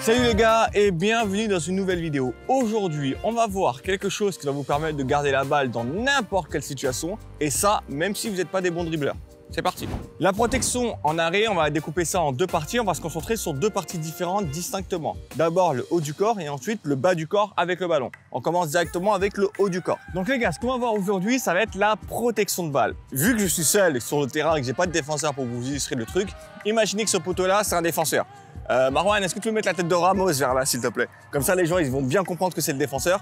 Salut les gars et bienvenue dans une nouvelle vidéo. Aujourd'hui, on va voir quelque chose qui va vous permettre de garder la balle dans n'importe quelle situation et ça, même si vous n'êtes pas des bons dribbleurs. C'est parti. La protection en arrêt, on va découper ça en deux parties. On va se concentrer sur deux parties différentes distinctement. D'abord le haut du corps et ensuite le bas du corps avec le ballon. On commence directement avec le haut du corps. Donc les gars, ce qu'on va voir aujourd'hui, ça va être la protection de balle. Vu que je suis seul sur le terrain et que j'ai pas de défenseur pour vous illustrer le truc, imaginez que ce poteau-là, c'est un défenseur. Marwan, est-ce que tu peux mettre la tête de Ramos vers là, s'il te plaît? Comme ça, les gens, ils vont bien comprendre que c'est le défenseur.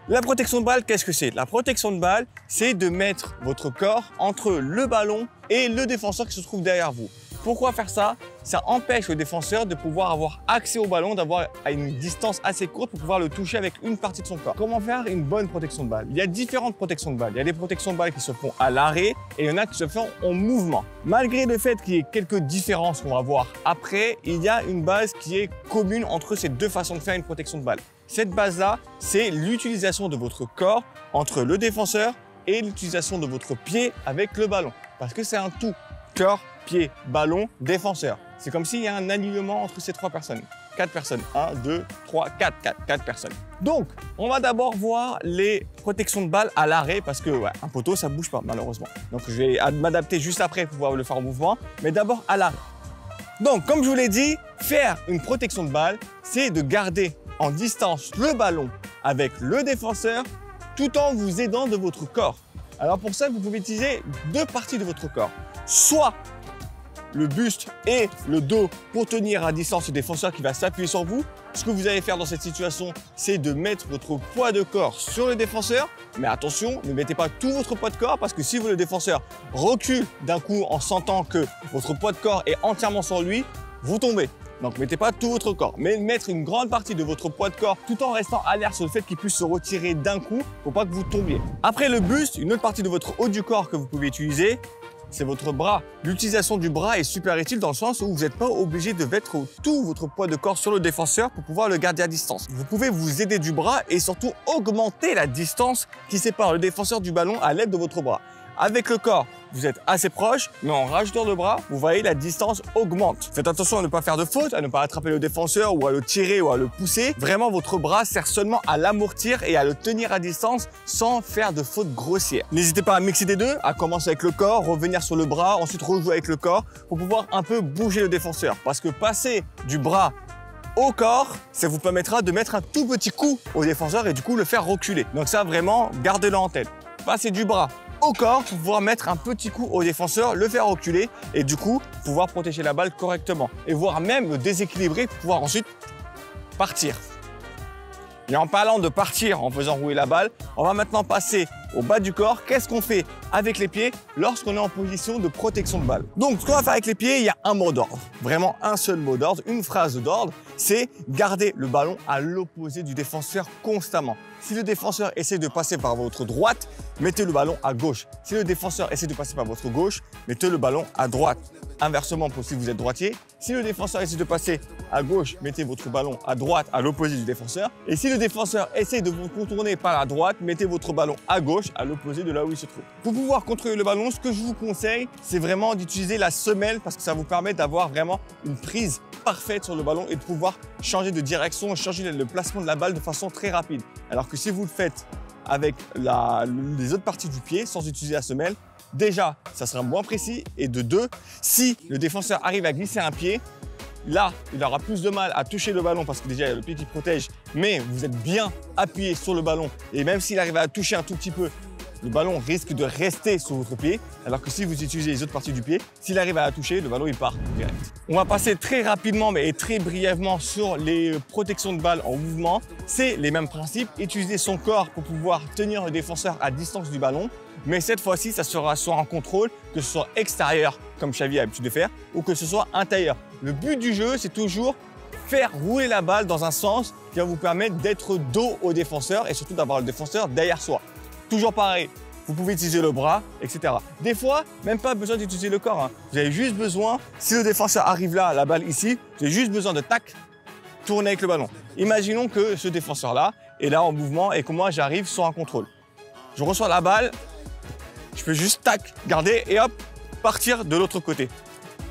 La protection de balle, qu'est-ce que c'est? La protection de balle, c'est de mettre votre corps entre le ballon et le défenseur qui se trouve derrière vous. Pourquoi faire ça? Ça empêche le défenseur de pouvoir avoir accès au ballon, d'avoir à une distance assez courte pour pouvoir le toucher avec une partie de son corps. Comment faire une bonne protection de balle? Il y a différentes protections de balle. Il y a des protections de balle qui se font à l'arrêt et il y en a qui se font en mouvement. Malgré le fait qu'il y ait quelques différences qu'on va voir après, il y a une base qui est commune entre ces deux façons de faire une protection de balle. Cette base-là, c'est l'utilisation de votre corps entre le défenseur et l'utilisation de votre pied avec le ballon. Parce que c'est un tout. Corps, pied, ballon, défenseur. C'est comme s'il y a un alignement entre ces trois personnes. 4 personnes. 1, 2, 3, 4 personnes. Donc, on va d'abord voir les protections de balle à l'arrêt parce que ouais, un poteau, ça ne bouge pas malheureusement. Donc, je vais m'adapter juste après pour pouvoir le faire en mouvement. Mais d'abord à l'arrêt. Donc, comme je vous l'ai dit, faire une protection de balle, c'est de garder en distance le ballon avec le défenseur tout en vous aidant de votre corps. Alors pour ça, vous pouvez utiliser deux parties de votre corps. Soit le buste et le dos pour tenir à distance le défenseur qui va s'appuyer sur vous. Ce que vous allez faire dans cette situation, c'est de mettre votre poids de corps sur le défenseur. Mais attention, ne mettez pas tout votre poids de corps parce que si le défenseur recule d'un coup en sentant que votre poids de corps est entièrement sur lui, vous tombez. Donc, mettez pas tout votre corps, mais mettre une grande partie de votre poids de corps tout en restant alerte sur le fait qu'il puisse se retirer d'un coup pour pas que vous tombiez. Après le buste, une autre partie de votre haut du corps que vous pouvez utiliser, c'est votre bras. L'utilisation du bras est super utile dans le sens où vous n'êtes pas obligé de mettre tout votre poids de corps sur le défenseur pour pouvoir le garder à distance. Vous pouvez vous aider du bras et surtout augmenter la distance qui sépare le défenseur du ballon à l'aide de votre bras. Avec le corps, vous êtes assez proche, mais en rajoutant le bras, vous voyez la distance augmente. Faites attention à ne pas faire de faute, à ne pas attraper le défenseur ou à le tirer ou à le pousser. Vraiment, votre bras sert seulement à l'amortir et à le tenir à distance sans faire de faute grossière. N'hésitez pas à mixer des deux, à commencer avec le corps, revenir sur le bras, ensuite rejouer avec le corps pour pouvoir un peu bouger le défenseur. Parce que passer du bras au corps, ça vous permettra de mettre un tout petit coup au défenseur et du coup le faire reculer. Donc ça, vraiment, gardez-le en tête. Passer du bras au corps pour pouvoir mettre un petit coup au défenseur, le faire reculer et du coup pouvoir protéger la balle correctement et voire même le déséquilibrer pour pouvoir ensuite partir. Et en parlant de partir en faisant rouler la balle, on va maintenant passer au bas du corps. Qu'est-ce qu'on fait avec les pieds lorsqu'on est en position de protection de balle? Donc, ce qu'on va faire avec les pieds, il y a un mot d'ordre. Vraiment un seul mot d'ordre, une phrase d'ordre, c'est garder le ballon à l'opposé du défenseur constamment. Si le défenseur essaie de passer par votre droite, mettez le ballon à gauche. Si le défenseur essaie de passer par votre gauche, mettez le ballon à droite. Inversement, pour si vous êtes droitier, si le défenseur essaie de passer à gauche, mettez votre ballon à droite, à l'opposé du défenseur. Et si le défenseur essaie de vous contourner par la droite, mettez votre ballon à gauche, à l'opposé de là où il se trouve. Pour pouvoir contrôler le ballon, ce que je vous conseille, c'est vraiment d'utiliser la semelle parce que ça vous permet d'avoir vraiment une prise parfaite sur le ballon et de pouvoir changer de direction, changer le placement de la balle de façon très rapide. Alors que si vous le faites avec les autres parties du pied sans utiliser la semelle, déjà, ça sera moins précis et de deux, si le défenseur arrive à glisser un pied, là, il aura plus de mal à toucher le ballon parce que déjà, il y a le pied qui protège, mais vous êtes bien appuyé sur le ballon et même s'il arrive à toucher un tout petit peu, le ballon risque de rester sur votre pied, alors que si vous utilisez les autres parties du pied, s'il arrive à la toucher, le ballon il part direct. On va passer très rapidement mais très brièvement sur les protections de balle en mouvement. C'est les mêmes principes, utiliser son corps pour pouvoir tenir le défenseur à distance du ballon, mais cette fois-ci, ça sera sur un contrôle, que ce soit extérieur, comme Xavi a l'habitude de faire, ou que ce soit intérieur. Le but du jeu, c'est toujours faire rouler la balle dans un sens qui va vous permettre d'être dos au défenseur et surtout d'avoir le défenseur derrière soi. Toujours pareil, vous pouvez utiliser le bras, etc. Des fois, même pas besoin d'utiliser le corps. Vous avez juste besoin, si le défenseur arrive là, la balle ici, vous avez juste besoin de tac, tourner avec le ballon. Imaginons que ce défenseur-là est là en mouvement et que moi j'arrive sur un contrôle. Je reçois la balle, je peux juste tac, garder et hop, partir de l'autre côté.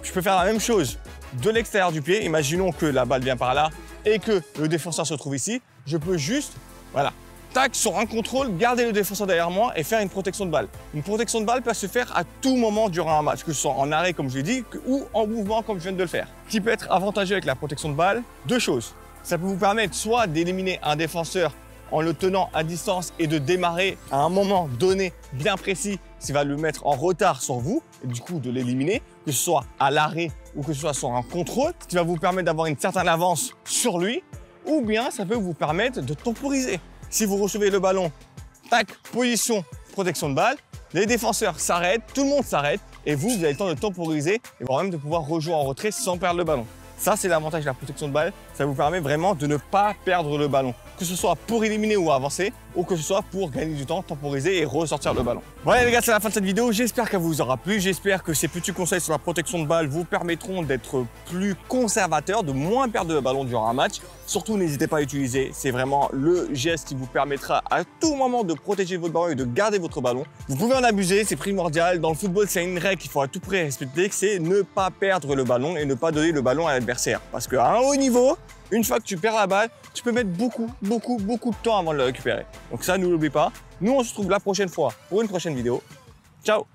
Je peux faire la même chose de l'extérieur du pied. Imaginons que la balle vient par là, et que le défenseur se trouve ici, je peux juste, voilà, tac, sur un contrôle, garder le défenseur derrière moi et faire une protection de balle. Une protection de balle peut se faire à tout moment durant un match, que ce soit en arrêt comme je l'ai dit, ou en mouvement comme je viens de le faire. Ce qui peut être avantageux avec la protection de balle, deux choses. Ça peut vous permettre soit d'éliminer un défenseur en le tenant à distance et de démarrer à un moment donné bien précis, ce qui va le mettre en retard sur vous et du coup de l'éliminer, que ce soit à l'arrêt ou que ce soit sur un contrôle, ce qui va vous permettre d'avoir une certaine avance sur lui, ou bien ça peut vous permettre de temporiser. Si vous recevez le ballon, tac, position, protection de balle, les défenseurs s'arrêtent, tout le monde s'arrête et vous avez le temps de temporiser et voire même de pouvoir rejouer en retrait sans perdre le ballon. Ça, c'est l'avantage de la protection de balle. Ça vous permet vraiment de ne pas perdre le ballon. Que ce soit pour éliminer ou avancer, ou que ce soit pour gagner du temps, temporiser et ressortir le ballon. Voilà les gars, c'est la fin de cette vidéo. J'espère qu'elle vous aura plu. J'espère que ces petits conseils sur la protection de balle vous permettront d'être plus conservateur, de moins perdre le ballon durant un match. Surtout, n'hésitez pas à l'utiliser. C'est vraiment le geste qui vous permettra à tout moment de protéger votre ballon et de garder votre ballon. Vous pouvez en abuser, c'est primordial. Dans le football, c'est une règle qu'il faut à tout prix respecter, c'est ne pas perdre le ballon et ne pas donner le ballon à l'adversaire. Parce qu'à un haut niveau, une fois que tu perds la balle, tu peux mettre beaucoup de temps avant de le récupérer. Donc ça, ne l'oubliez pas. Nous, on se retrouve la prochaine fois pour une prochaine vidéo. Ciao!